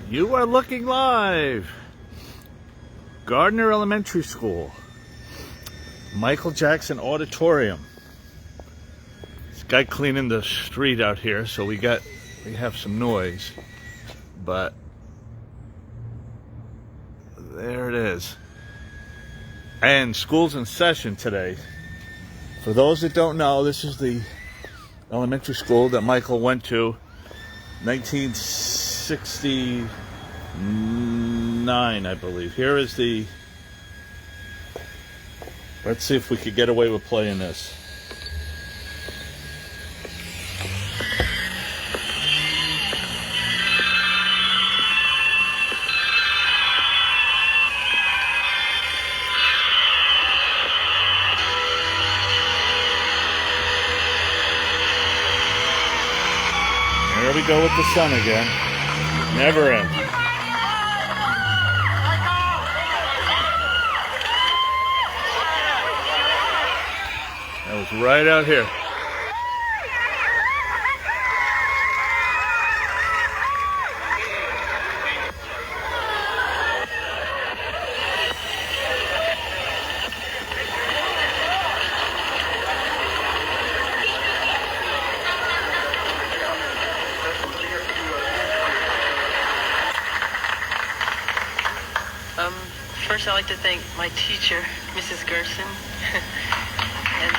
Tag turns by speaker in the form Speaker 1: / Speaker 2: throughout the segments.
Speaker 1: You are looking live. Gardner Elementary School. Michael Jackson Auditorium. This guy cleaning the street out here, so we have some noise. But there it is. And school's in session today. For those that don't know, this is the elementary school that Michael went to 1969, I believe. Here is the... Let's see if we could get away with playing this. There we go with the sun again. Never ends. That was right out here.
Speaker 2: First, I'd like to thank my teacher, Mrs. Gerson, and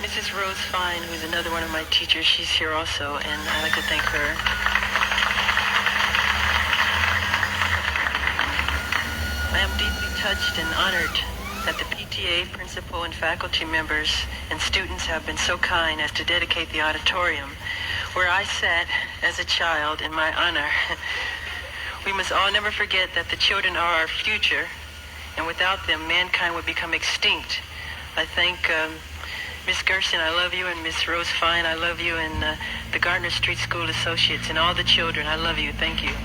Speaker 2: Mrs. Rose Fine, who's another one of my teachers. She's here also, and I'd like to thank her. I am deeply touched and honored that the PTA, principal, and faculty members and students have been so kind as to dedicate the auditorium where I sat as a child in my honor. We must all never forget that the children are our future, and without them, mankind would become extinct. I thank Miss Gerson, I love you, and Miss Rose Fine, I love you, and the Gardner Street School Associates, and all the children, I love you. Thank you.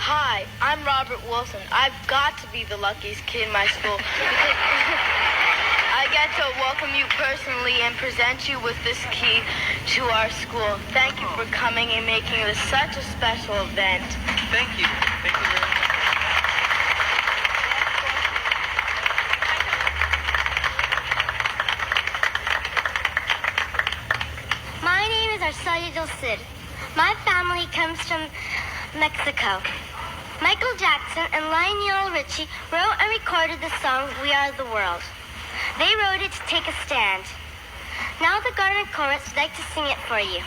Speaker 3: Hi, I'm Robert Wilson. I've got to be the luckiest kid in my school because I get to welcome you personally and present you with this key to our school. Thank you for coming and making this such a special event.
Speaker 2: Thank you. Thank you very much.
Speaker 4: My name is Arcelia Del Cid. My family comes from Mexico. Michael Jackson and Lionel Richie wrote and recorded the song We Are the World. They wrote it to take a stand. Now the Gardner Chorus would like to sing it for you.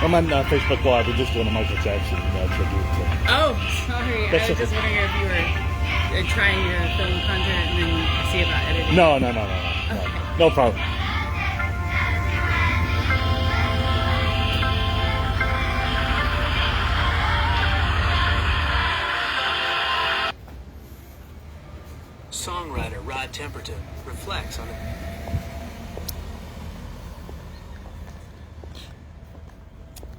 Speaker 1: I'm on Facebook Live. We're just doing a Michael Jackson tribute.
Speaker 5: Oh, sorry.
Speaker 1: That's
Speaker 5: I was
Speaker 1: okay.
Speaker 5: just wondering if you were trying to film content and then see about editing.
Speaker 1: No.
Speaker 5: Okay.
Speaker 1: No problem.
Speaker 6: Songwriter Rod Temperton reflects on it.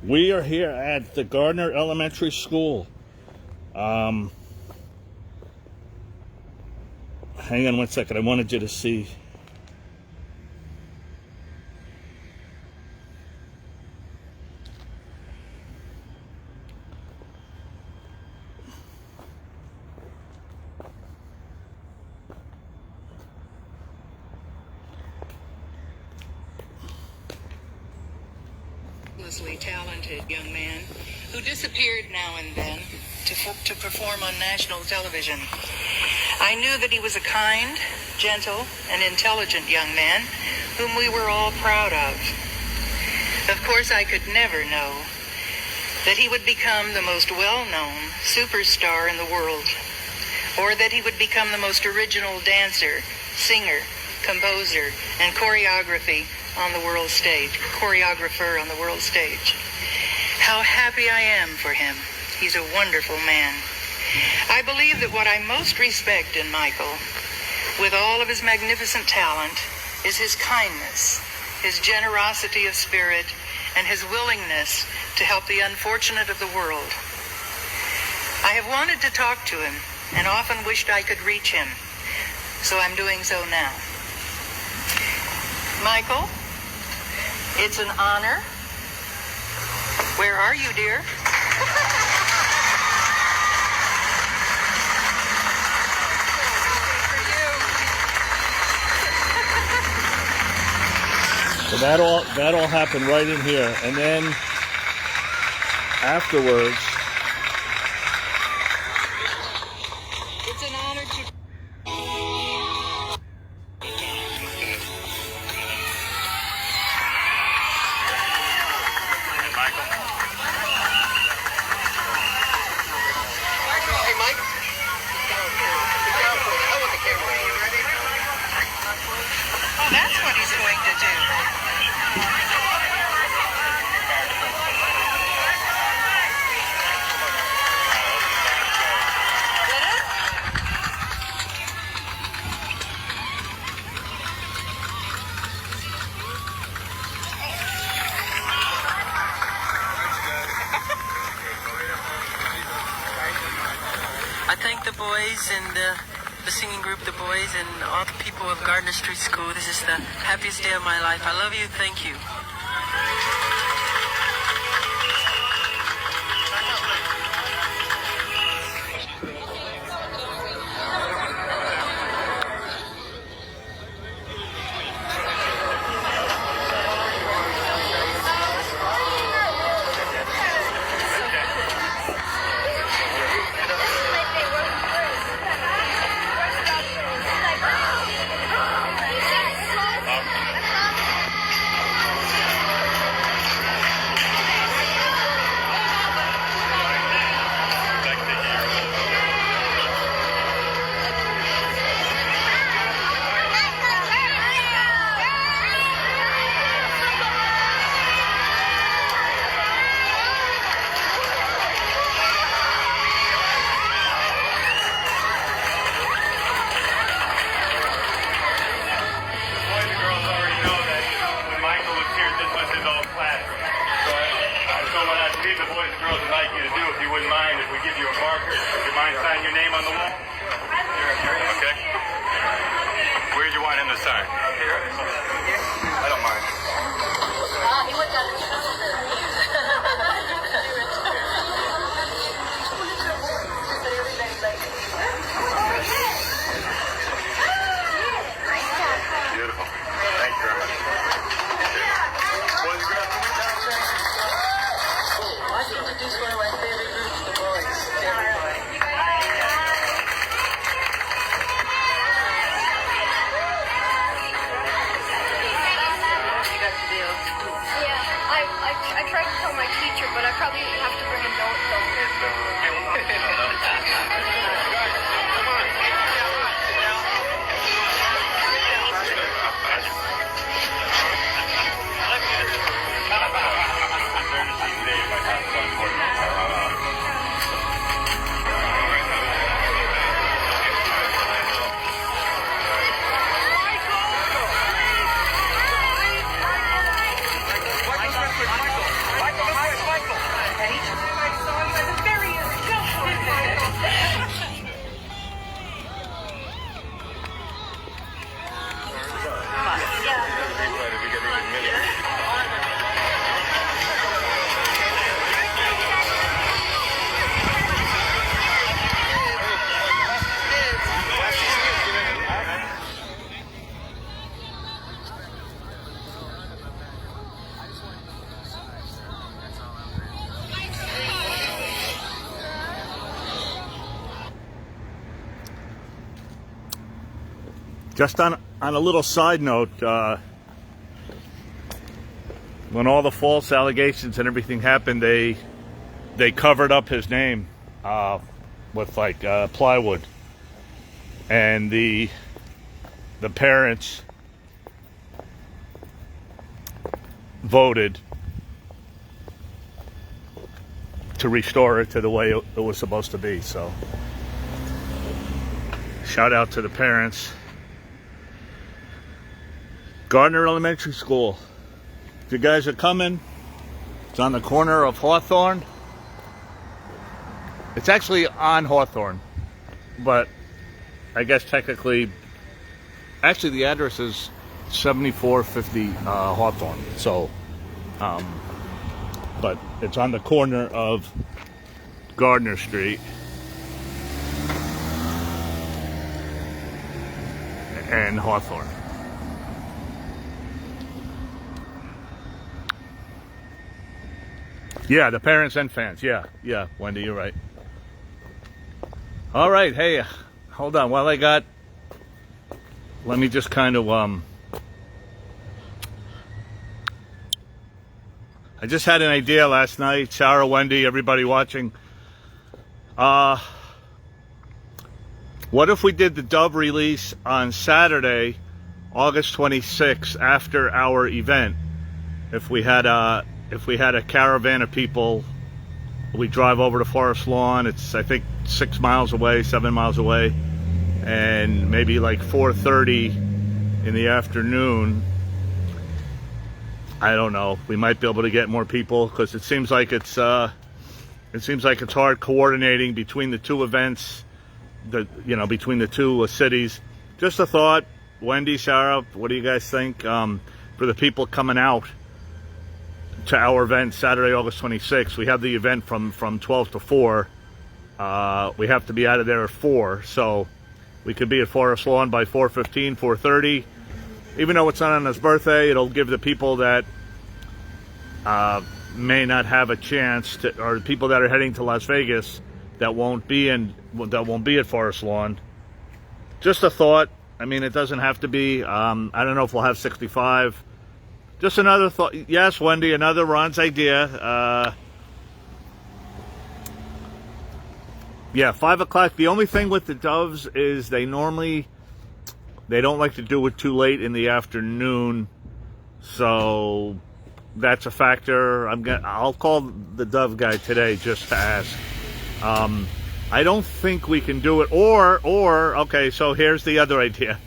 Speaker 1: We are here at the Gardner Elementary School. Hang on one second. I wanted you to see.
Speaker 2: Talented young man who disappeared now and then to perform on national television. I knew that he was a kind, gentle, and intelligent young man whom we were all proud of. Of course, I could never know that he would become the most well-known superstar in the world, or that he would become the most original dancer, singer, composer, and choreographer on the world stage. How happy I am for him. He's a wonderful man. I believe that what I most respect in Michael, with all of his magnificent talent, is his kindness, his generosity of spirit, and his willingness to help the unfortunate of the world. I have wanted to talk to him and often wished I could reach him, so I'm doing so now. Michael, it's an honor. Where are you, dear?
Speaker 1: So that all happened right in here, and then afterwards,
Speaker 2: It's an honor to... Hey, Mike. I want the camera. Are you ready? Oh, that's what he's going to do. Did it? I thank the boys and the singing group, the boys, and all the people of Gardner Street School. This is the happiest day of my life. I love you. Thank you.
Speaker 1: Just on a little side note, when all the false allegations and everything happened, they covered up his name with like plywood, and the parents voted to restore it to the way it was supposed to be. So shout out to the parents. Gardner Elementary School, if you guys are coming, it's on the corner of Hawthorne. It's actually on Hawthorne, but I guess technically, actually the address is 7450 Hawthorne. So, but it's on the corner of Gardner Street and Hawthorne. Yeah, the parents and fans. Yeah, Wendy, you're right. All right, hey, hold on. Let me just kind of, I just had an idea last night. Sarah, Wendy, everybody watching. What if we did the Dove release on Saturday, August 26th, after our event? If we had a caravan of people, we drive over to Forest Lawn. It's, I think, 7 miles away, and maybe like 4:30 in the afternoon. I don't know. We might be able to get more people, because it seems like it's hard coordinating between the two events, between the two cities. Just a thought, Wendy, Sarah, what do you guys think? For the people coming out to our event Saturday, August 26th, we have the event from 12 to 4. We have to be out of there at 4, so we could be at Forest Lawn by 4:15, 4:30. Even though it's not on his birthday, it'll give the people that may not have a chance to, or people that are heading to Las Vegas that won't be at Forest Lawn. Just a thought. I mean, it doesn't have to be. I don't know if we'll have 65. Just another thought. Yes, Wendy, another Ron's idea. Yeah, 5 o'clock. The only thing with the Doves is they don't like to do it too late in the afternoon, so that's a factor. I'll call the Dove guy today just to ask. I don't think we can do it. Or okay, so here's the other idea.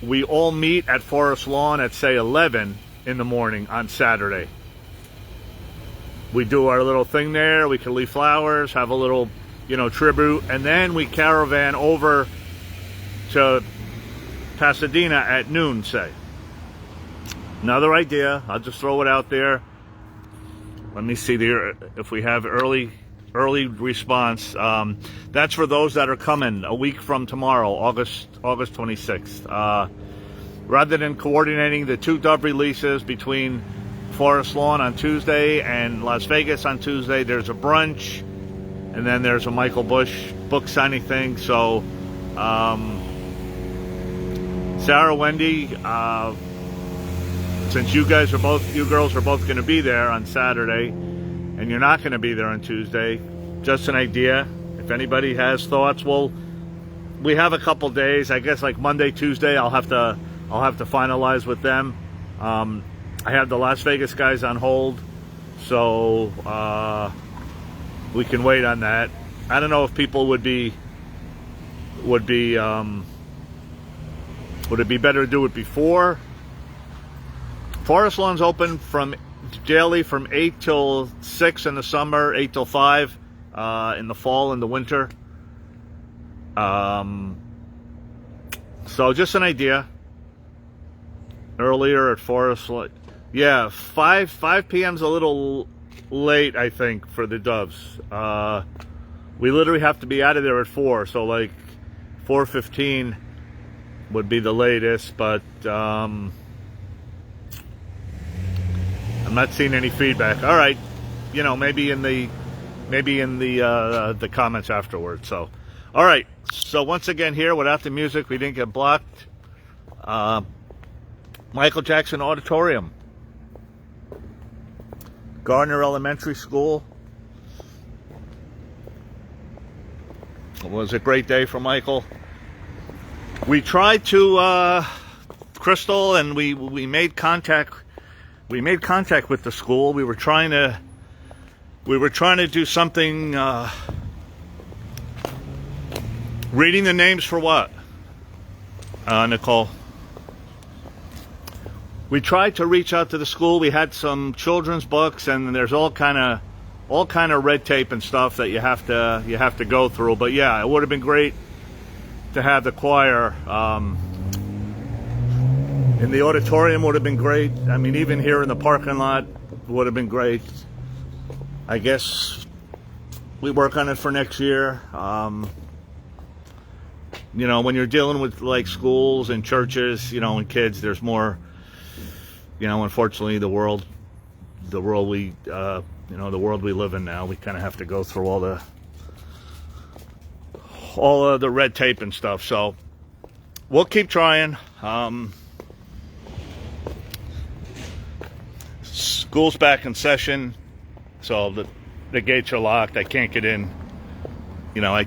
Speaker 1: We all meet at Forest Lawn at, say, 11 in the morning on Saturday. We do our little thing there. We can leave flowers, have a little, tribute, and then we caravan over to Pasadena at noon, say. Another idea. I'll just throw it out there. Let me see if we have early response. That's for those that are coming a week from tomorrow, August 26th. Rather than coordinating the two Dove releases between Forest Lawn on Tuesday and Las Vegas on Tuesday, there's a brunch, and then there's a Michael Bush book signing thing. So, Sarah, Wendy, since you girls are both going to be there on Saturday, and you're not going to be there on Tuesday, just an idea. If anybody has thoughts, we have a couple days. I guess like Monday, Tuesday, I'll have to finalize with them. I have the Las Vegas guys on hold, so we can wait on that. I don't know if people would it be better to do it before? Forest Lawn's open daily from 8 till 6 in the summer, 8 till 5 in the fall and the winter. So just an idea. Earlier at Forest Lawn. Yeah, 5 p.m.'s a little late, I think, for the Doves. We literally have to be out of there at 4, so like 4:15 would be the latest, but I'm not seeing any feedback. All right, maybe in the comments afterwards. So, All right, so once again here, without the music, we didn't get blocked. Michael Jackson Auditorium, Gardner Elementary School. It was a great day for Michael. We tried to, Crystal, and we made contact. We made contact with the school. We were trying to do something. Reading the names for what, Nicole? We tried to reach out to the school. We had some children's books, and there's all kind of red tape and stuff that you have to go through. But yeah, it would have been great to have the choir in the auditorium. Would have been great. I mean, even here in the parking lot would have been great. I guess we work on it for next year. You know, when you're dealing with like schools and churches, you know, and kids, there's more. You know, unfortunately, the world we live in now, we kind of have to go through all of the red tape and stuff. So we'll keep trying. School's back in session, so the gates are locked. I can't get in. You know,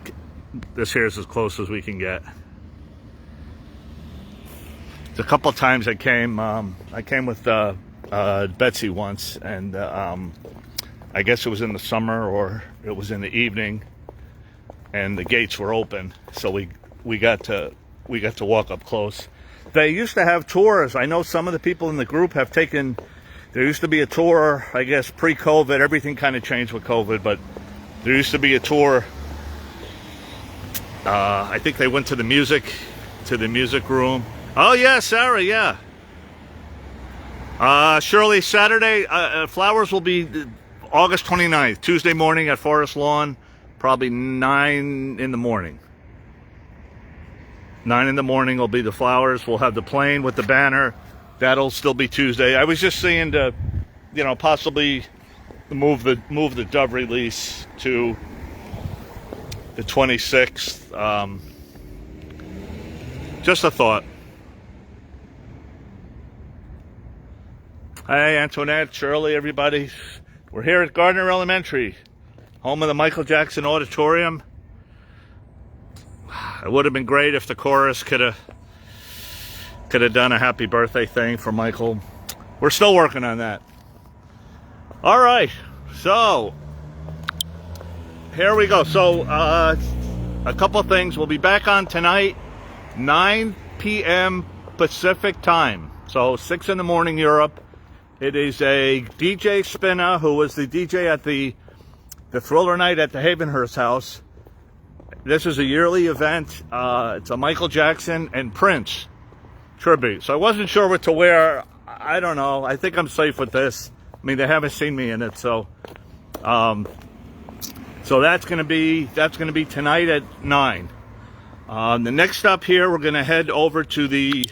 Speaker 1: this here is as close as we can get. A couple of times I came with Betsy once, and I guess it was in the summer or it was in the evening, and the gates were open, so we got to walk up close. They used to have tours. I know some of the people in the group have taken. There used to be a tour, I guess pre-COVID. Everything kind of changed with COVID, but there used to be a tour. I think they went to the music room. Oh, yeah, Sarah, yeah. Shirley, Saturday, flowers will be August 29th, Tuesday morning at Forest Lawn, probably 9 in the morning. 9 in the morning will be the flowers. We'll have the plane with the banner. That'll still be Tuesday. I was just seeing to, you know, possibly move the Dove release to the 26th. Just a thought. Hey, Antoinette, Shirley, everybody. We're here at Gardner Elementary, home of the Michael Jackson Auditorium. It would have been great if the chorus could have done a happy birthday thing for Michael. We're still working on that. All right, so here we go. So a couple of things. We'll be back on tonight, 9 p.m. Pacific time, so 6 in the morning Europe. It is a DJ Spinna, who was the DJ at the Thriller Night at the Havenhurst House. This is a yearly event. It's a Michael Jackson and Prince tribute. So I wasn't sure what to wear. I don't know. I think I'm safe with this. I mean, they haven't seen me in it, so that's gonna be tonight at 9. The next stop here, we're gonna head over to the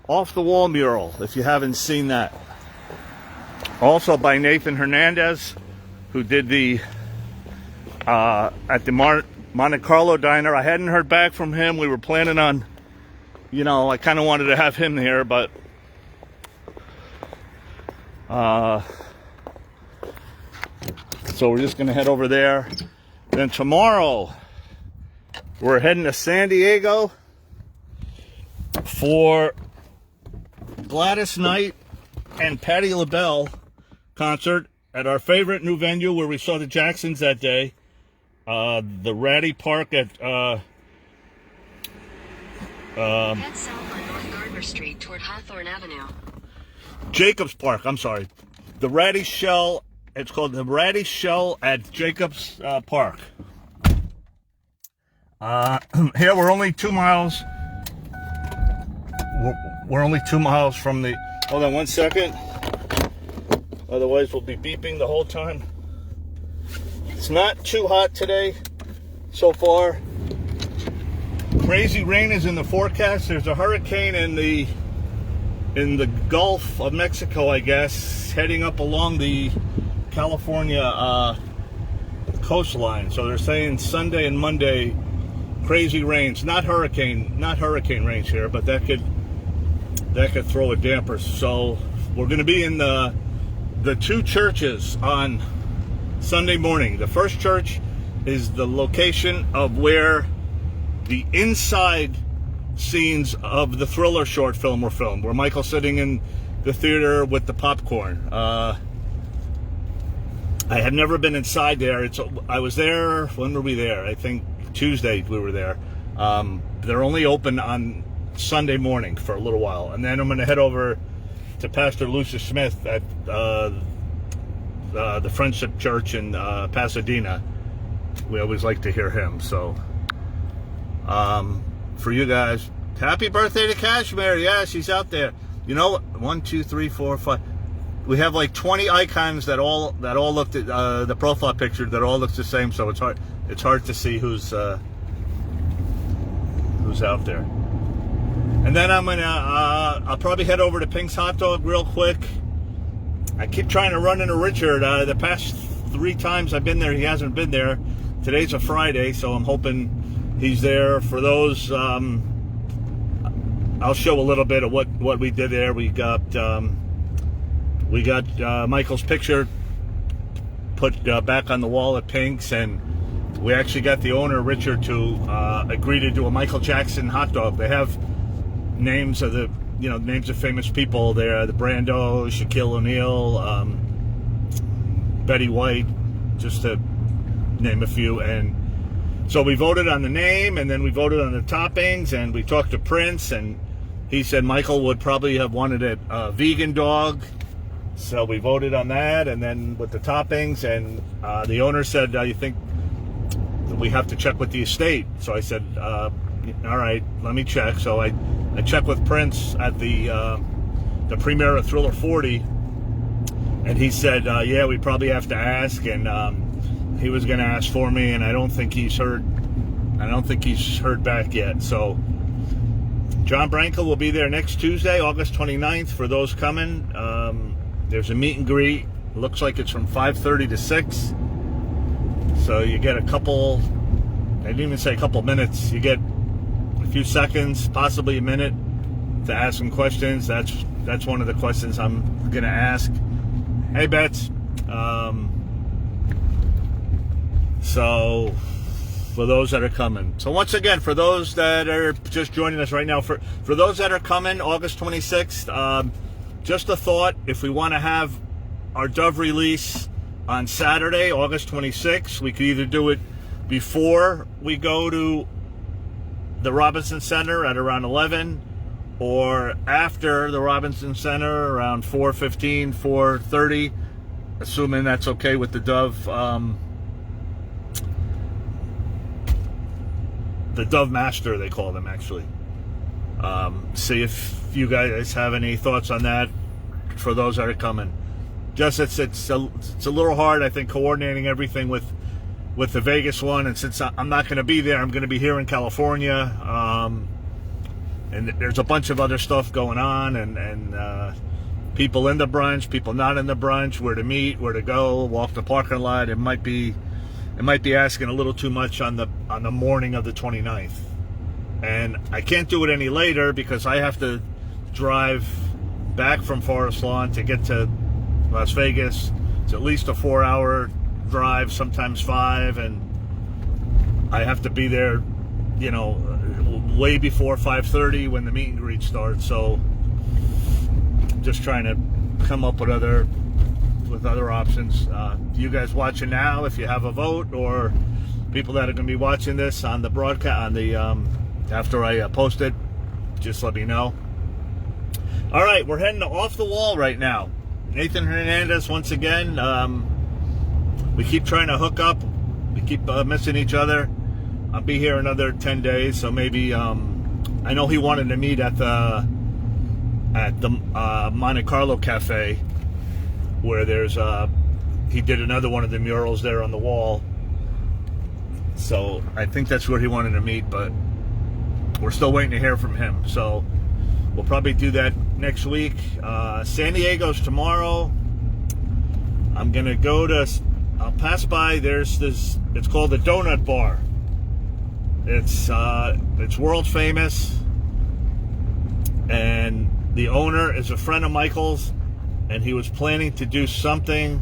Speaker 1: Off the Wall mural, if you haven't seen that. Also by Nathan Hernandez, who did the at the Monte Carlo Diner. I hadn't heard back from him. We were planning on, you know, I kind of wanted to have him here, but so we're just gonna head over there. Then tomorrow we're heading to San Diego for Gladys Knight and Patti LaBelle concert at our favorite new venue where we saw the Jacksons that day, the Ratty Park at
Speaker 7: Head south on North Gardner Street toward Hawthorne Avenue.
Speaker 1: Jacobs Park. I'm sorry, the Ratty Shell. It's called the Ratty Shell at Jacobs Park. Here we're only 2 miles. We're only 2 miles from the. Hold on 1 second. Otherwise, we'll be beeping the whole time. It's not too hot today so far. Crazy rain is in the forecast. There's a hurricane in the Gulf of Mexico, I guess, heading up along the California coastline. So they're saying Sunday and Monday crazy rains. Not hurricane rains here, but that could throw a damper. So we're going to be in the two churches on Sunday morning. The first church is the location of where the inside scenes of the Thriller short film were filmed, where Michael's sitting in the theater with the popcorn. I have never been inside there. I was there, when were we there? I think Tuesday we were there. They're only open on Sunday morning for a little while, and then I'm going to head over to Pastor Lucius Smith at the Friendship Church in Pasadena. We always like to hear him. So for you guys, happy birthday to Kashmir. Yeah, she's out there. You know, 1, 2, 3, 4, 5. We have like 20 icons that all looked at the profile picture that all looks the same. So it's hard to see who's out there. And then I'll probably head over to Pink's Hot Dog real quick. I keep trying to run into Richard. The past 3 times I've been there, he hasn't been there. Today's a Friday, so I'm hoping he's there. For those, I'll show a little bit of what we did there. We got Michael's picture put back on the wall at Pink's, and we actually got the owner, Richard, to agree to do a Michael Jackson hot dog. They have names of names of famous people there: the Brando, Shaquille O'Neal, Betty White, just to name a few. And so we voted on the name, and then we voted on the toppings, and we talked to Prince, and he said Michael would probably have wanted it vegan dog. So we voted on that, and then with the toppings, and the owner said, you think we have to check with the estate? So I said, all right, let me check. So I checked with Prince at the premiere of Thriller 40, and he said, yeah, we probably have to ask, and he was going to ask for me, and I don't think he's heard back yet. So John Branco will be there next Tuesday, August 29th, for those coming. There's a meet and greet. Looks like it's from 5:30 to 6. So you get I didn't even say a couple minutes. You get a few seconds, possibly a minute, to ask some questions. That's one of the questions I'm going to ask. Hey, Bets. So for those that are coming. So once again, for those that are just joining us right now, for those that are coming August 26th, just a thought, if we want to have our Dove release on Saturday, August 26th, we could either do it before we go to the Robinson Center at around 11, or after the Robinson Center around 4:15, 4:30, assuming that's okay with the Dove, the Dove Master, they call them, actually. See if you guys have any thoughts on that for those that are coming. Just it's a little hard, I think, coordinating everything with the Vegas one, and since I'm not going to be there, I'm going to be here in California, and there's a bunch of other stuff going on, and people in the brunch, people not in the brunch, where to meet, where to go, walk the parking lot. It might be asking a little too much on the morning of the 29th. And I can't do it any later because I have to drive back from Forest Lawn to get to Las Vegas. It's at least a 4-hour drive, sometimes 5, and I have to be there, way before 5:30 when the meet and greet starts. So just trying to come up with other options. You guys watching now, if you have a vote, or people that are going to be watching this on the broadcast, after I post it, just let me know. All right, we're heading to Off the Wall right now. Nathan Hernandez, once again. We keep trying to hook up. We keep missing each other. I'll be here another 10 days, so maybe, I know he wanted to meet at the Monte Carlo Cafe, where there's, he did another one of the murals there on the wall. So I think that's where he wanted to meet, but we're still waiting to hear from him. So we'll probably do that next week. San Diego's tomorrow. I'm going to I'll pass by, there's this, it's called the Donut Bar. It's world famous, and the owner is a friend of Michael's, and he was planning to do something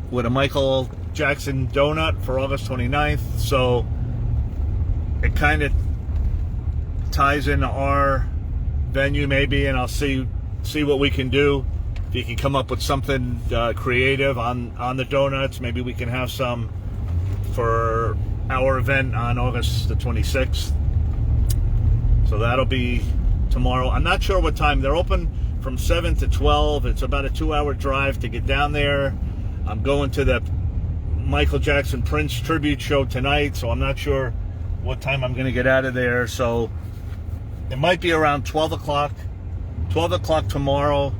Speaker 1: with a Michael Jackson donut for August 29th, so it kind of ties into our venue maybe, and I'll see what we can do. If you can come up with something creative on the donuts, maybe we can have some for our event on August the 26th. So that'll be tomorrow. I'm not sure what time. They're open from 7 to 12. It's about a 2-hour drive to get down there. I'm going to the Michael Jackson Prince tribute show tonight, so I'm not sure what time I'm going to get out of there. So it might be around 12 o'clock. 12 o'clock tomorrow.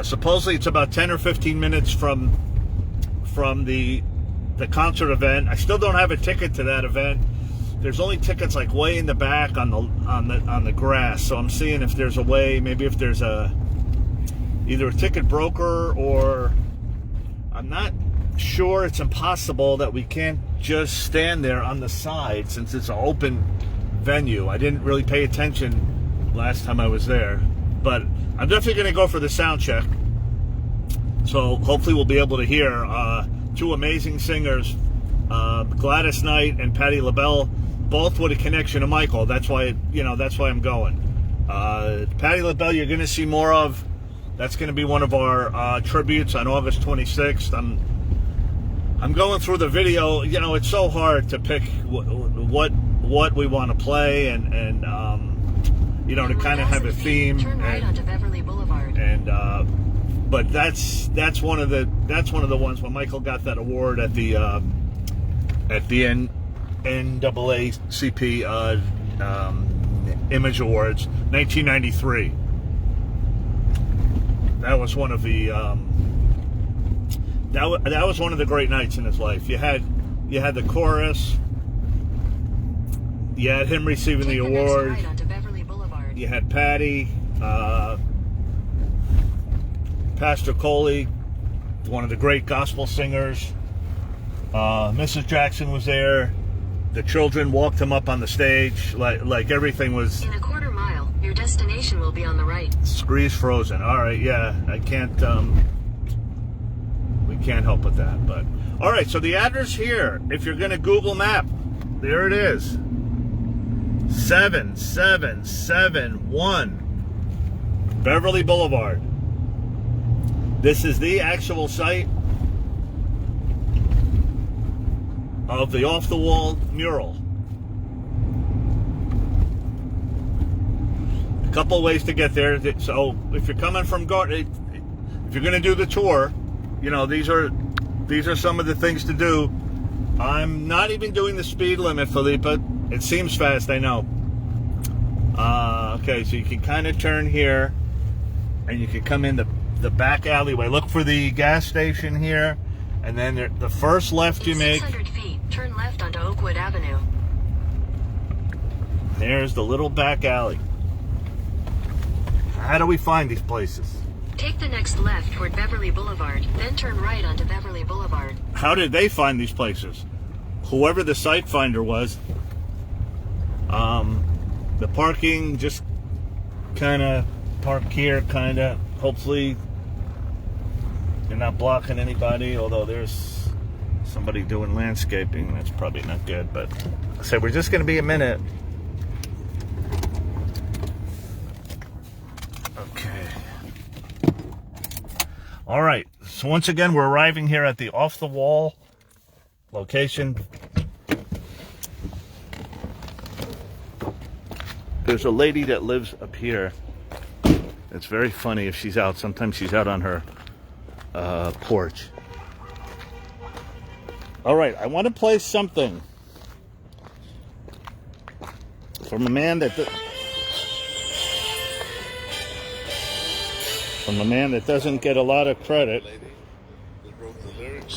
Speaker 1: Supposedly it's about 10 or 15 minutes from the concert event. I still don't have a ticket to that event. There's only tickets like way in the back on the grass. So I'm seeing if there's a way, maybe if there's either a ticket broker, or I'm not sure. It's impossible that we can't just stand there on the side since it's an open venue. I didn't really pay attention last time I was there, but I'm definitely going to go for the sound check. So hopefully we'll be able to hear two amazing singers, Gladys Knight and Patti LaBelle, both with a connection to Michael. That's why I'm going. Patti LaBelle, you're going to see more of. That's going to be one of our tributes on August 26th. I'm going through the video. You know, it's so hard to pick what we want to play, and to kind of have a theme.
Speaker 7: Turn right onto Beverly Boulevard.
Speaker 1: But that's one of the ones when Michael got that award at the NAACP Image Awards, 1993. That was one of the that was one of the great nights in his life. You had the chorus. You had him receiving the award.
Speaker 7: Right onto Beverly Boulevard.
Speaker 1: You had Patty, Pastor Coley, one of the great gospel singers. Mrs. Jackson was there. The children walked him up on the stage, like everything was.
Speaker 7: In a quarter mile, your destination will be on the right.
Speaker 1: Scree's frozen. All right, yeah, I can't. We can't help with that, but all right. So the address here, if you're going to Google Map, there it is. 7771 Beverly Boulevard. This is the actual site of the off-the-wall mural. A couple ways to get there. So if you're coming from if you're going to do the tour, these are some of the things to do. I'm not even doing the speed limit, Felipa. It seems fast, I know. Okay, so you can kind of turn here, and you can come in the back alleyway. Look for the gas station here, and then the first left you make.
Speaker 7: 600 feet, turn left onto Oakwood Avenue.
Speaker 1: There's the little back alley. How do we find these places?
Speaker 7: Take the next left toward Beverly Boulevard, then turn right onto Beverly Boulevard.
Speaker 1: How did they find these places? Whoever the site finder was. The parking, just kind of park here, kind of. Hopefully you're not blocking anybody, although there's somebody doing landscaping. That's probably not good, but so we're just going to be a minute. Okay. All right. So once again, we're arriving here at the off-the-wall location. There's a lady that lives up here. It's very funny if she's out. Sometimes she's out on her porch. All right, I want to play something from a man that doesn't get a lot of credit.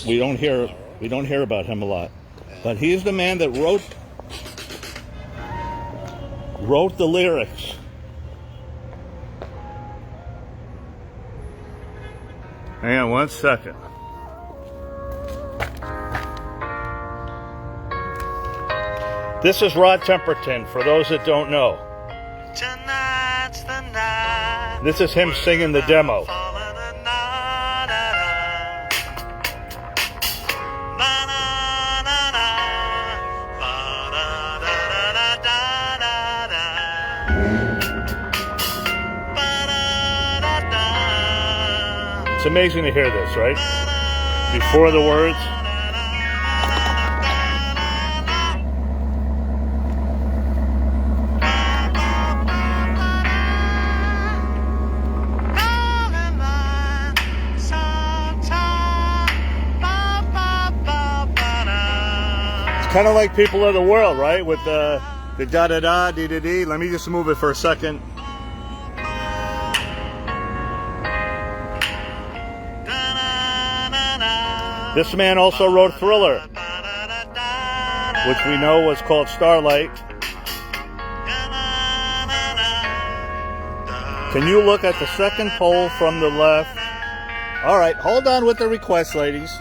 Speaker 1: We don't hear about him a lot, but he's the man that wrote the lyrics. Hang on one second. This is Rod Temperton, for those that don't know.
Speaker 8: Tonight's the night.
Speaker 1: This is him singing the demo. It's amazing to hear this, right? Before the words. It's kind of like People of the World, right? With the da-da-da, dee-da-dee. Let me just move it for a second. This man also wrote Thriller, which we know was called Starlight. Can you look at the second poll from the left? All right, hold on with the request, ladies.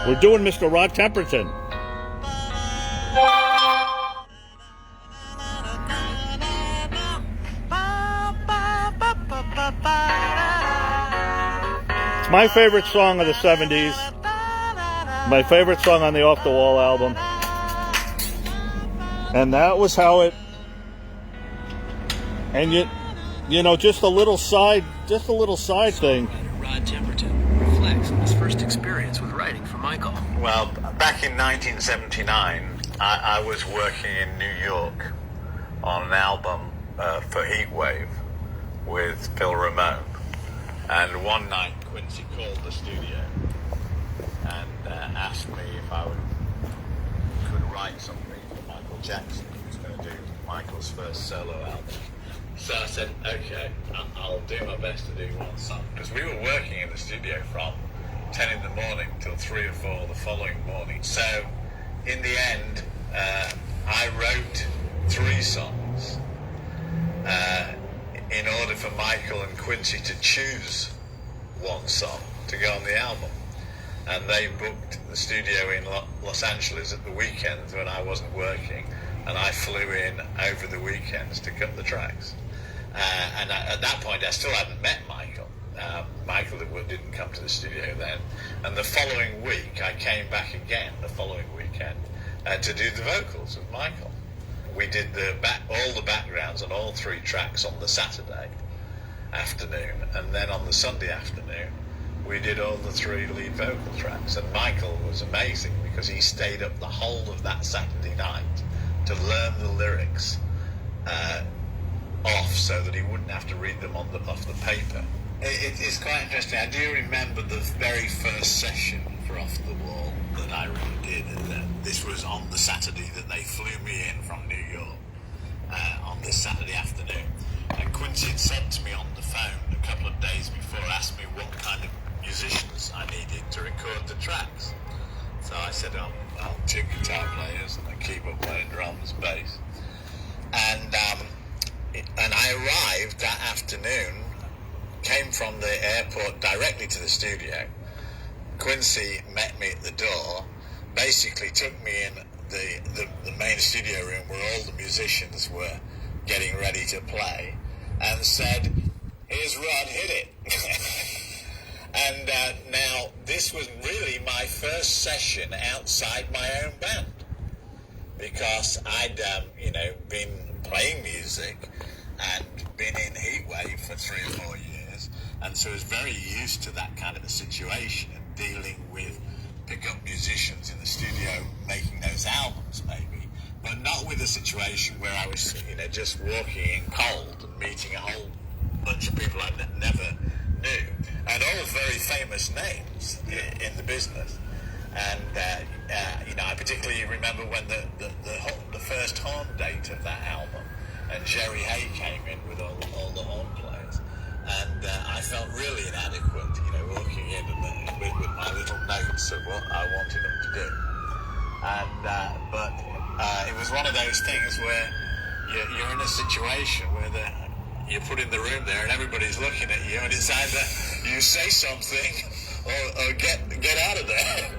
Speaker 1: We're doing Mr. Rod Temperton. It's my favorite song of the 70s. My favorite song on the Off the Wall album. And that was how it... And you know, just a little side thing.
Speaker 6: Rod Temperton reflects on his first experience with writing for Michael.
Speaker 9: Well, back in 1979, I was working in New York on an album for Heatwave with Phil Ramone. And one night, Quincy called the studio and asked me if I could write something for Michael Jackson. He was going to do Michael's first solo album. So I said, okay, I'll do my best to do one song. Because we were working in the studio from 10 in the morning till 3 or 4 the following morning. So in the end, I wrote 3 songs in order for Michael and Quincy to choose one song to go on the album. And they booked the studio in Los Angeles at the weekends when I wasn't working, and I flew in over the weekends to cut the tracks. And at that point, I still hadn't met Michael. Michael didn't come to the studio then. And the following week, I came back again, the following weekend, to do the vocals with Michael. We did all the backgrounds on all 3 tracks on the Saturday afternoon, and then on the Sunday afternoon, we did all the 3 lead vocal tracks. And Michael was amazing because he stayed up the whole of that Saturday night to learn the lyrics off so that he wouldn't have to read them off the paper. It's quite interesting. I do remember the very first session for Off the Wall that I really did. This was on the Saturday that they flew me in from New York on this Saturday afternoon. And Quincy had said to me on the phone a couple of days before, asked me what kind of musicians I needed to record the tracks. So I said, I'll 2 guitar players and a keyboard player, drums, bass. And I arrived that afternoon, came from the airport directly to the studio. Quincy met me at the door, basically took me in the main studio room where all the musicians were getting ready to play, and said, "Here's Rod, hit it." And now this was really my first session outside my own band, because I'd been playing music and been in Heatwave for 3 or 4 years, and so I was very used to that kind of a situation and dealing with pick-up musicians in the studio making those albums maybe, but not with a situation where I was just walking in cold and meeting a whole bunch of people I never knew, and all very famous names in the business. And I particularly remember when the first horn date of that album, and Jerry Hay came in with all the horn players, and I felt really inadequate, walking in with my little notes of what I wanted them to do. And but it was one of those things where you're in a situation where you're put in the room there and everybody's looking at you, and it's either you say something or get out of there.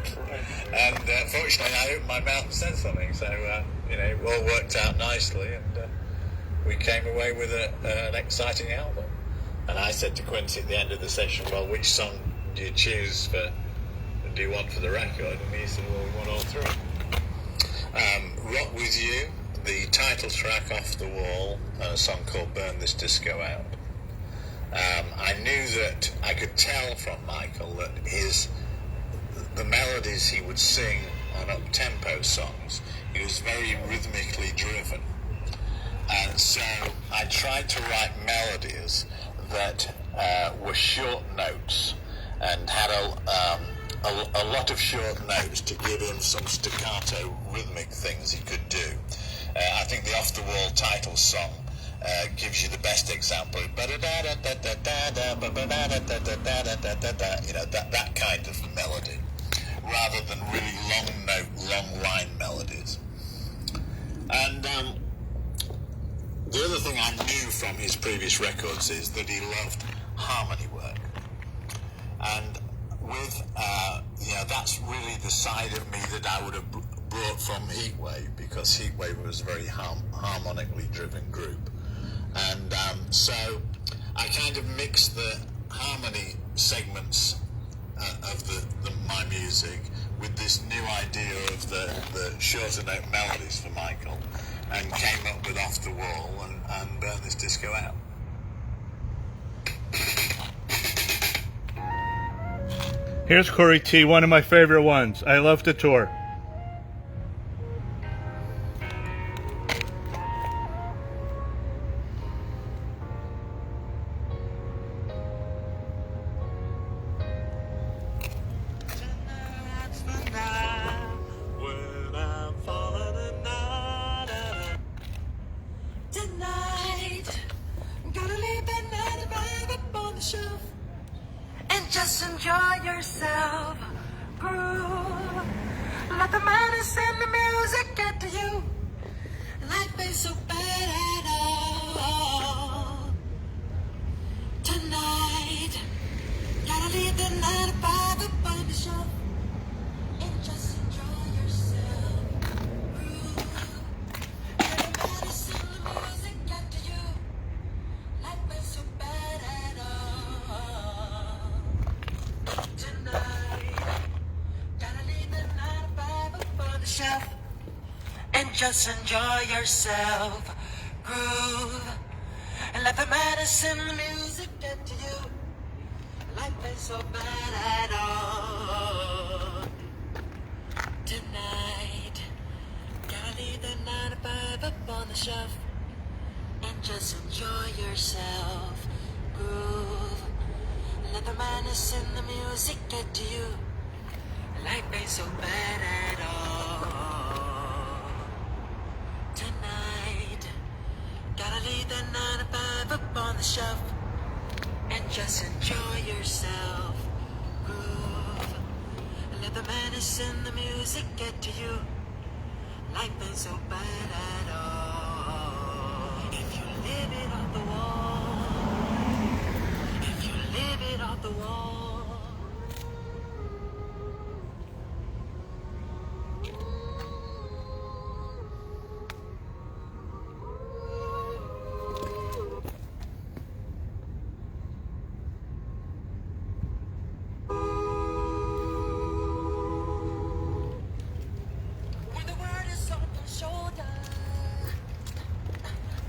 Speaker 9: And fortunately fortunately I opened my mouth and said something, so it all worked out nicely, and we came away with an exciting album. And I said to Quincy at the end of the session, well, which song do you choose do you want for the record? And he said, well, we want all three. Rock With You, the title track, Off the Wall, and a song called Burn This Disco Out. I knew that I could tell from Michael that the melodies he would sing on up-tempo songs, he was very rhythmically driven. And so I tried to write melodies that were short notes and had a lot of short notes to give him some staccato rhythmic things he could do. I think the Off the Wall title song gives you the best example. That kind of melody, rather than really long note, long line melodies. And the other thing I knew from his previous records is that he loved harmony work. And with, that's really the side of me that I would have brought from Heatwave, because Heatwave was a very harmonically driven group. And so I kind of mixed the harmony segments of my music with this new idea of the shorter note melodies for Michael, and came up with Off the Wall and Burn This Disco Out.
Speaker 1: Here's Corey T, one of my favorite ones. I love to tour.
Speaker 8: Just enjoy yourself, groove. Let the madness and the music get to you. Life ain't so bad at all. Tonight, gotta leave the 9 to 5 up on the shelf and just enjoy yourself, groove. Let the madness and the music get to you. Life ain't so bad at all. And just enjoy yourself, groove, and let the madness and the music get to you. Life ain't so bad at all. Tonight, gotta leave the 9 to 5 up on the shelf and just enjoy yourself, groove, and let the madness and the music get to you. Life ain't so bad at all. Tonight, gotta leave the 9 to 5 up on the shelf and just enjoy yourself, groove, and let the madness and the music get to you. Life ain't so bad at all. If you live it off the wall, if you live it off the wall.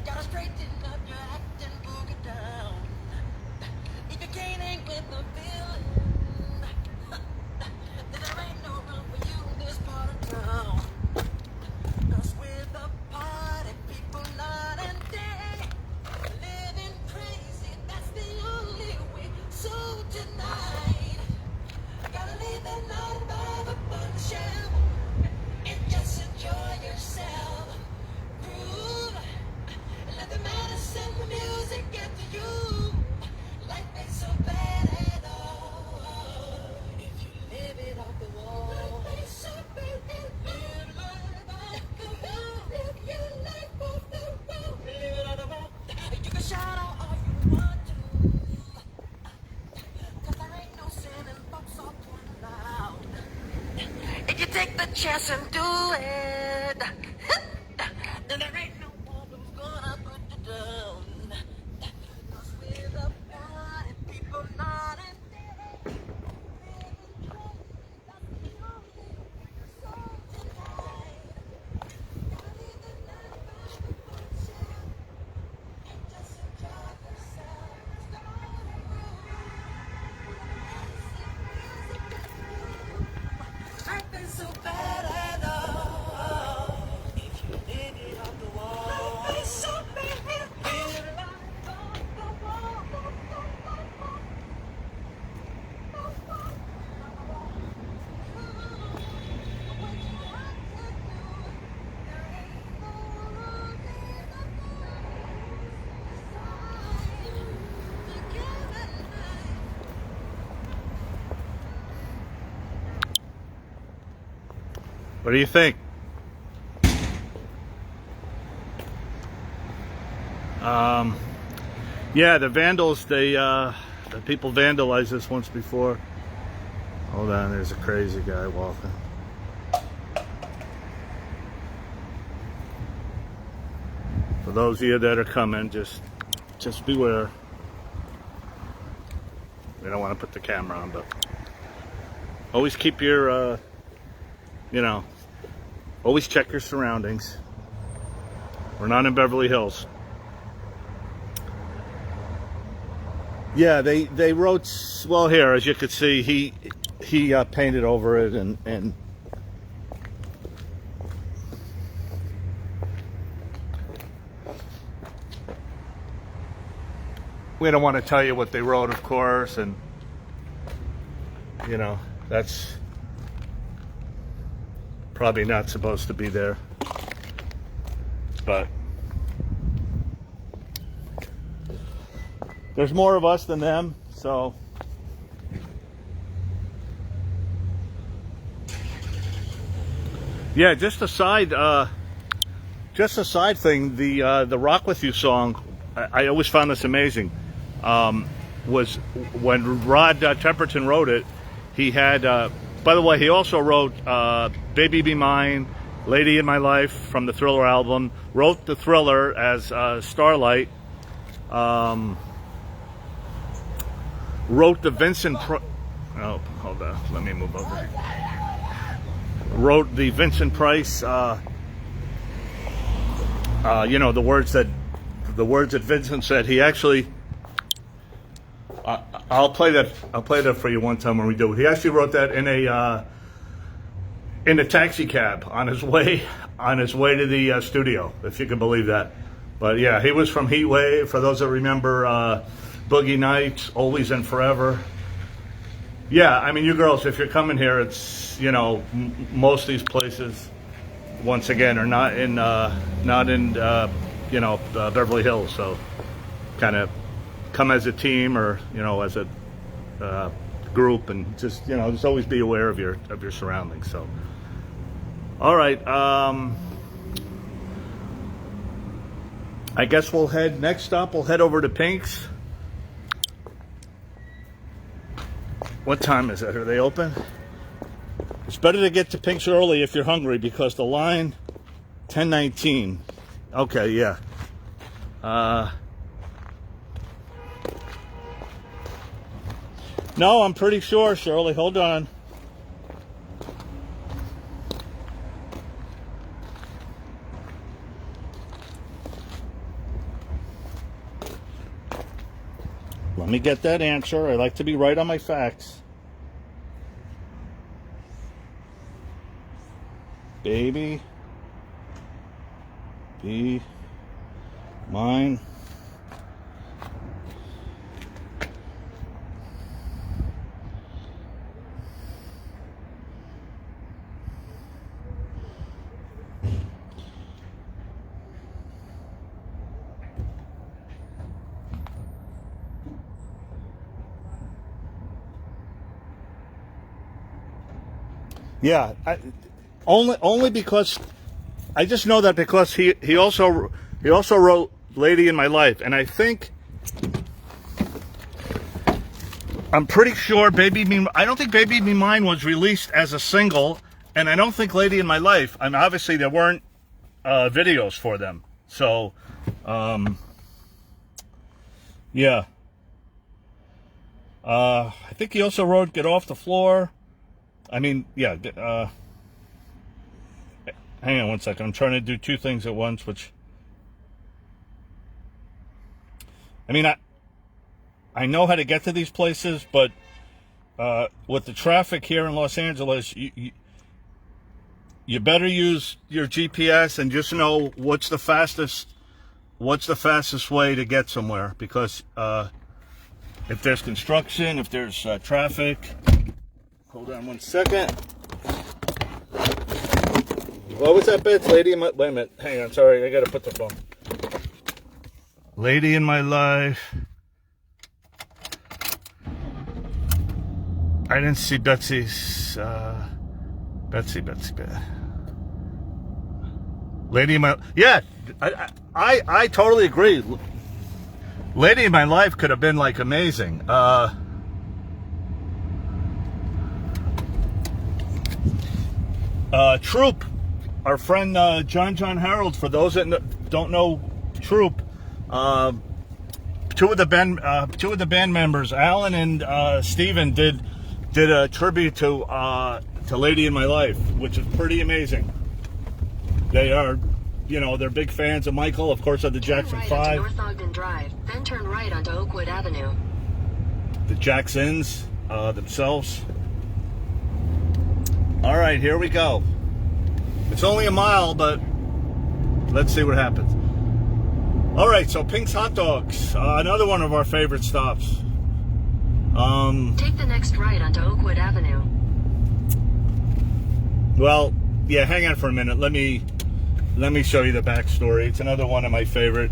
Speaker 8: Gotta straighten up your acting. a chance and do it. And there ain't no one who's gonna put you down. 'Cause we're the party people, not in I've been so bad at all. If you did it on the wall, I've been so bad.
Speaker 1: What do you think? Yeah, the vandals, the people vandalized this once before. Hold on, there's a crazy guy walking. For those of you that are coming, just beware. We don't want to put the camera on, but always keep your, always check your surroundings. We're not in Beverly Hills. Yeah, they wrote, well, here, as you could see, he painted over it and we don't want to tell you what they wrote, of course, and that's probably not supposed to be there, but there's more of us than them, so yeah. Just a side thing. The "Rock With You" song, I always found this amazing. Was when Rod Temperton wrote it. He had, by the way, he also wrote "Baby Be Mine," "Lady in My Life" from the Thriller album. Wrote the Thriller as Starlight. Wrote the Vincent Price. Oh, hold on. Let me move over. Wrote the Vincent Price. The words that Vincent said. He actually. I'll play that for you one time when we do it. He actually wrote that in a taxi cab on his way to the studio, if you can believe that. But yeah, he was from Heatwave. For those that remember. Boogie Nights, Always and Forever. Yeah, I mean, you girls, if you're coming here, it's most of these places, once again, are not in Beverly Hills. So, kind of come as a team or as a group, and just just always be aware of your surroundings. So, all right. I guess next stop we'll head over to Pink's. What time is it? Are they open? It's better to get to Pink's early if you're hungry, because the line 10:19. Okay, yeah. No, I'm pretty sure, Shirley. Hold on. Let me get that answer. I like to be right on my facts. Baby, be mine. Yeah, only because I just know that because he also wrote "Lady in My Life," and I'm pretty sure I don't think "Baby Be Mine" was released as a single And I don't think Lady in My Life, I mean, obviously there weren't videos for them. So, yeah. I think he also wrote Get Off the Floor. I mean, yeah. Hang on one second. I'm trying to do two things at once, which... I mean, I know how to get to these places, but with the traffic here in Los Angeles, you better use your GPS and just know what's the fastest way to get somewhere, because if there's construction, if there's traffic. Hold on one second. What was that, Bets? Lady in My... Wait a minute. Hang on. Sorry, I got to put the phone. Lady in My Life. I didn't see Betsy's... Betsy. Lady in My... Yeah, I totally agree. Lady in My Life could have been, like, amazing. Troop. Our friend John Harold, for those that don't know Troop, two of the band members, Alan and Steven, did a tribute to Lady in My Life, which is pretty amazing. They are, they're big fans of Michael, of course, of the Jackson
Speaker 7: Turn right
Speaker 1: 5.
Speaker 7: onto North Ogden Drive, then turn right onto Oakwood Avenue.
Speaker 1: The Jacksons themselves. All right, here we go. It's only a mile, but let's see what happens. All right, so Pink's Hot Dogs, another one of our favorite stops.
Speaker 7: Take the next right onto Oakwood Avenue.
Speaker 1: Well, yeah, hang on for a minute. Let me show you the backstory. It's another one of my favorite.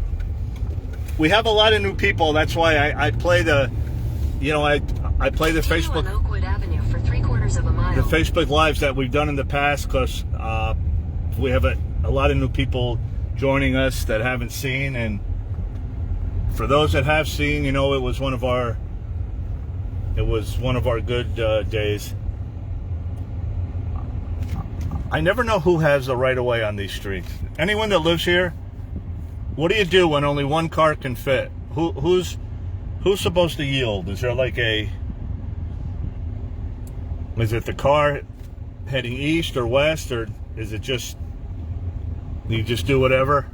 Speaker 1: We have a lot of new people. That's why I play the, I play the Facebook.
Speaker 7: On Oakwood Avenue for 3/4 of a mile.
Speaker 1: The Facebook Lives that we've done in the past, because we have a lot of new people joining us that haven't seen, and for those that have seen, it was one of our good days. I never know who has the right of way on these streets. Anyone that lives here, what do you do when only one car can fit? Who's supposed to yield? Is there like is it the car heading east or west, or is it just you just do whatever?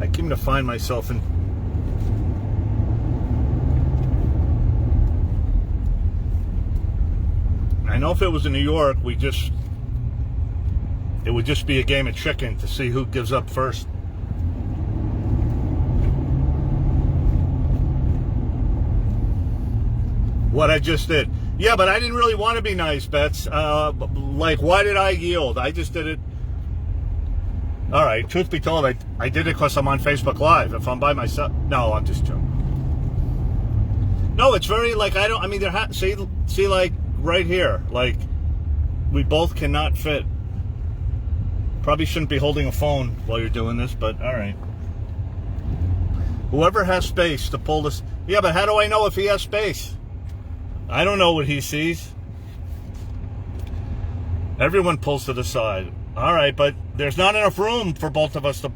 Speaker 1: I seem to find myself in... I know if it was in New York, it would just be a game of chicken to see who gives up first. What I just did. Yeah, but I didn't really want to be nice, Bets. Why did I yield? I just did it. All right, truth be told, I did it because I'm on Facebook Live. If I'm by myself... No, I'm just joking. No, it's very, see, like, right here. Like, we both cannot fit. Probably shouldn't be holding a phone while you're doing this, but all right. Whoever has space to pull this... Yeah, but how do I know if he has space? I don't know what he sees. Everyone pulls to the side. All right, but there's not enough room for both of us to,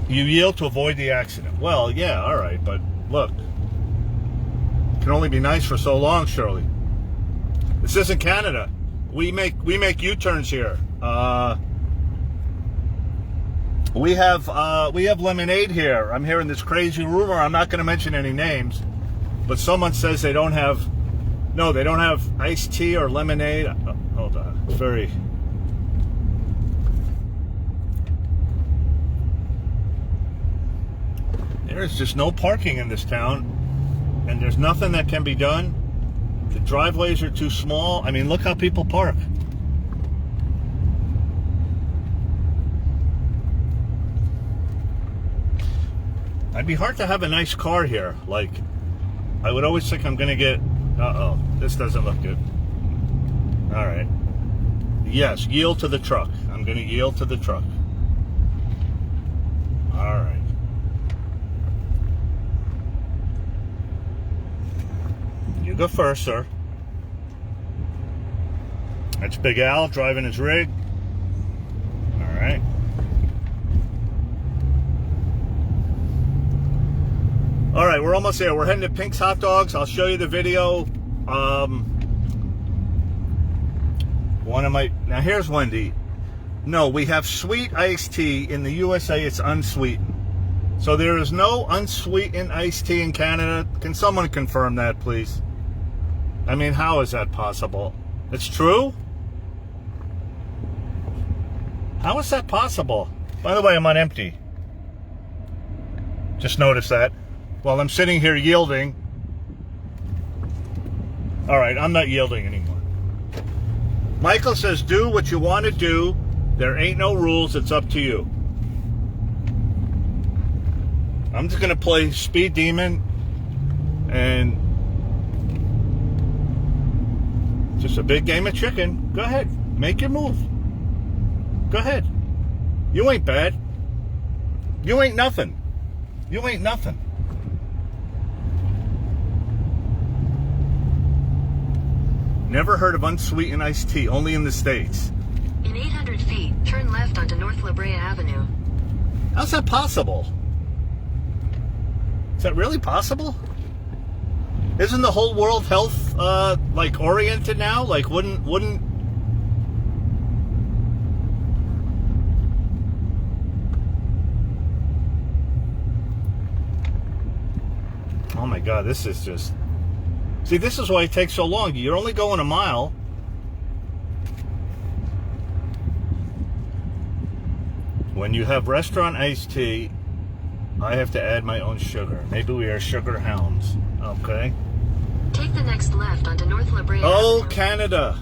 Speaker 1: you yield to avoid the accident. Well, yeah, all right, but look. It can only be nice for so long, Shirley. This isn't Canada. We make U-turns here. We have lemonade here. I'm hearing this crazy rumor. I'm not going to mention any names, but someone says they don't have iced tea or lemonade. Hold on. It's very... There's just no parking in this town, and there's nothing that can be done. The driveways are too small. I mean, look how people park. It'd be hard to have a nice car here. Like, I would always think I'm going to get... Uh-oh, this doesn't look good. All right. Yes, yield to the truck. I'm going to yield to the truck. All right. You go first, sir. That's Big Al driving his rig. All right. All right, we're almost there. We're heading to Pink's Hot Dogs. I'll show you the video. Now here's Wendy. No, we have sweet iced tea. In the USA, it's unsweetened. So there is no unsweetened iced tea in Canada. Can someone confirm that, please? I mean, how is that possible? It's true? How is that possible? By the way, I'm on empty. Just noticed that. While I'm sitting here yielding. All right, I'm not yielding anymore. Michael says, do what you want to do. There ain't no rules. It's up to you. I'm just going to play Speed Demon. And just a big game of chicken. Go ahead. Make your move. Go ahead. You ain't bad. You ain't nothing. You ain't nothing. Never heard of unsweetened iced tea. Only in the States.
Speaker 7: In 800 feet, turn left onto North La Brea Avenue.
Speaker 1: How's that possible? Is that really possible? Isn't the whole world health like oriented now? Like wouldn't Oh my God, this is just... See, this is why it takes so long. You're only going a mile. When you have restaurant iced tea, I have to add my own sugar. Maybe we are sugar hounds. Okay.
Speaker 7: Take the next left onto North La Brea
Speaker 1: Oh,
Speaker 7: Avenue.
Speaker 1: Canada.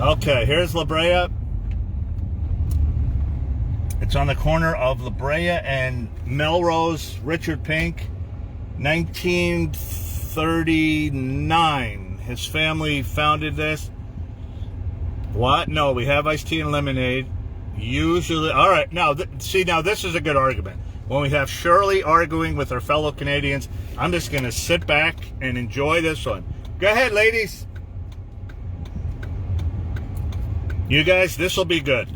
Speaker 1: Okay, here's La Brea. It's on the corner of La Brea and Melrose. Richard Pink, 1939. His family founded this. What? No, we have iced tea and lemonade. Usually, all right. Now, see, now this is a good argument. When we have Shirley arguing with her fellow Canadians, I'm just going to sit back and enjoy this one. Go ahead, ladies. You guys, this will be good.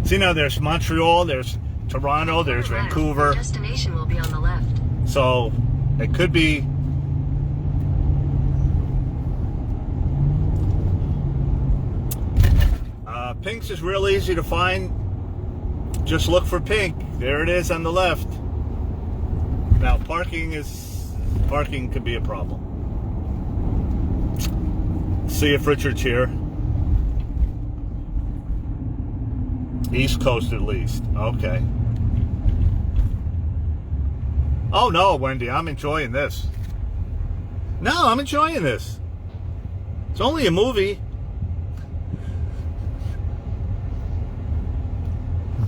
Speaker 1: See, now there's Montreal, there's Toronto, there's
Speaker 7: Turn left.
Speaker 1: Vancouver.
Speaker 7: Your destination will be on the left.
Speaker 1: So it could be. Pink's is real easy to find. Just look for Pink. There it is on the left. Now parking could be a problem. See if Richard's here. East Coast at least. Okay. Oh no, Wendy, I'm enjoying this. No, I'm enjoying this. It's only a movie.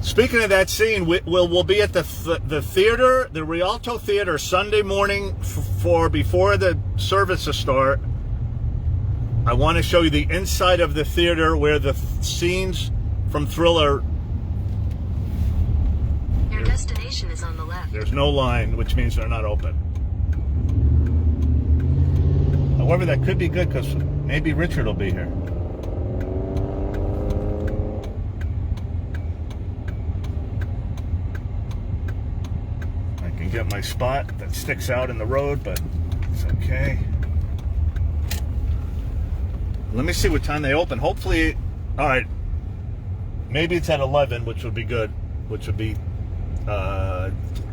Speaker 1: Speaking of that scene, we'll be at the theater, the Rialto Theater, Sunday morning before the services start. I want to show you the inside of the theater where the scenes from Thriller.
Speaker 7: Your destination is on the left.
Speaker 1: There's no line, which means they're not open. However, that could be good because maybe Richard will be here. Get my spot that sticks out in the road, but it's okay. Let me see what time they open. Hopefully, all right, maybe it's at 11, which would be good, which would be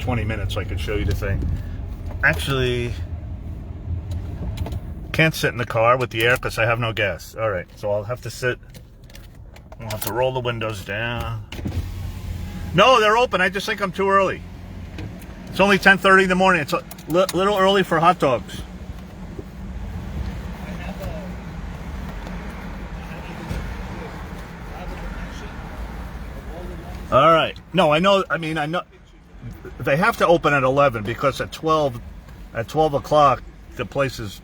Speaker 1: 20 minutes so I could show you the thing. Actually, can't sit in the car with the air because I have no gas. All right, so I'll have to sit. I'll have to roll the windows down. No, they're open. I just think I'm too early. It's only 10:30 in the morning. It's a little early for hot dogs. All right. No, I know. I mean, I know they have to open at 11 because at 12 o'clock the place is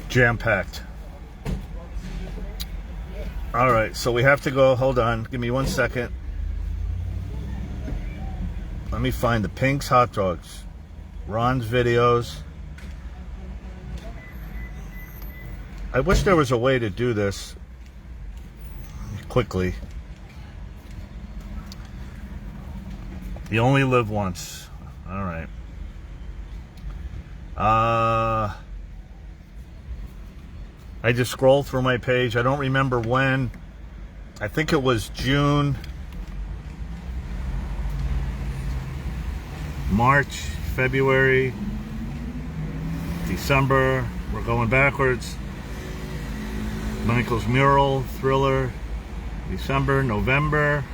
Speaker 1: jam-packed. All right. So we have to go. Hold on. Give me 1 second. Let me find the Pink's hot dogs. Ron's videos. I wish there was a way to do this quickly. You only live once. All right. I just scrolled through my page. I don't remember when. I think it was June, March, February, December. We're going backwards. Michael's mural, Thriller, December, November,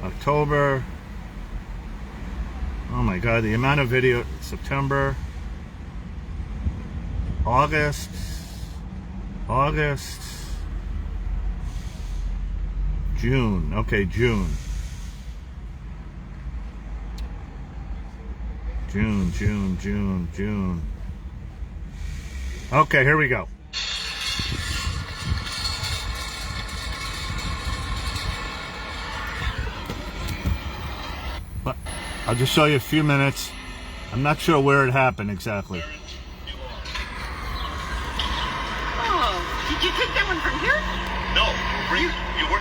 Speaker 1: October. Oh my God, the amount of video. September, August, June. Okay, June. Okay, here we go. But I'll just show you a few minutes. I'm not sure where it happened exactly.
Speaker 5: Oh, did you take that one from here?
Speaker 9: No,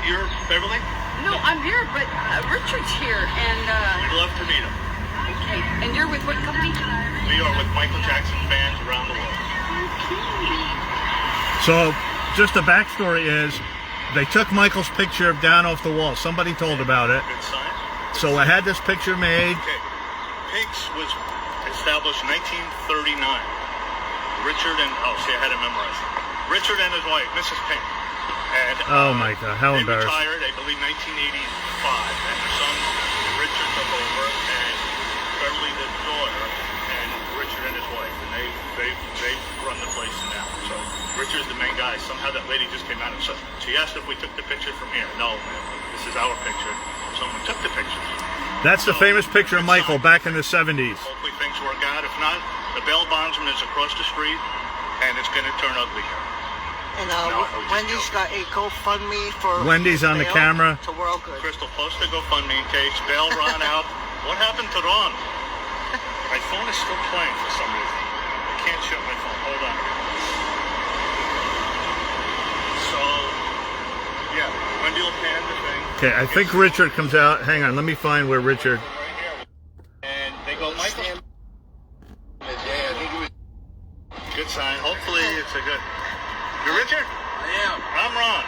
Speaker 9: you're Beverly?
Speaker 5: No, I'm here, but Richard's here, and
Speaker 9: We'd love to meet him.
Speaker 5: okay. And you're with what company?
Speaker 9: We are with Michael Jackson fans around the world.
Speaker 1: So, just the backstory is, they took Michael's picture down off the wall. Somebody told about it.
Speaker 9: Good sign.
Speaker 1: So I had this picture made.
Speaker 9: Okay. Pink's was established 1939. Richard and, oh, see, I had it memorized. Richard and his wife, Mrs. Pink. And,
Speaker 1: Oh my God, how
Speaker 9: they
Speaker 1: embarrassing.
Speaker 9: retired, I believe, 1985. And their son, Richard, took over, and Beverly, the daughter, and Richard and his wife. And they run the place now. So Richard's the main guy. Somehow that lady just came out and said, she asked if we took the picture from here. No, ma'am, this is our picture. Someone took the picture.
Speaker 1: That's the famous picture of Michael back in the 70s.
Speaker 9: Hopefully things work out. If not, the bail bondsman is across the street, and it's going to turn ugly here.
Speaker 8: And
Speaker 9: No,
Speaker 8: Wendy's got a GoFundMe for
Speaker 1: Wendy's on the
Speaker 8: bail
Speaker 1: camera.
Speaker 8: to World Good.
Speaker 9: Crystal, post a GoFundMe in case bail ran out. What happened to Ron? My phone is still playing for some reason. I can't shut my phone. Hold on. So, yeah, Wendy will pan the thing.
Speaker 1: Okay, I think Richard comes out. Hang on, let me find where Richard.
Speaker 9: Right here. And they go, Michael. Good sign. Hopefully it's a good. You're Richard?
Speaker 10: I am.
Speaker 9: I'm Ron.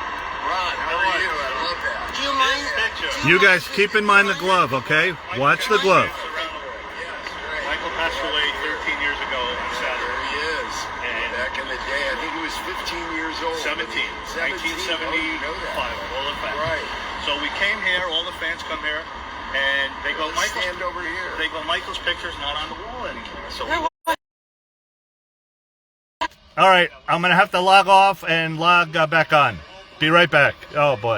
Speaker 10: Ron, how are you? I love that.
Speaker 8: Do you mind?
Speaker 9: Picture.
Speaker 1: You guys keep in mind the glove, okay? Watch the glove.
Speaker 10: Yes, great.
Speaker 9: Michael passed away 13 years ago on
Speaker 10: There
Speaker 9: Saturday.
Speaker 10: he is.
Speaker 9: And
Speaker 10: Back in the day, I think he was 15 years old.
Speaker 9: 17.
Speaker 10: 17.
Speaker 9: 1975.
Speaker 10: Oh, you know that.
Speaker 9: All the fans.
Speaker 10: Right.
Speaker 9: So we came here, all the fans come here, and they go,
Speaker 10: Let's stand
Speaker 9: Michael's,
Speaker 10: over here.
Speaker 9: they go, Michael's picture's not on the wall anymore. So we
Speaker 1: All right, I'm going to have to log off and log back on. Be right back. Oh, boy.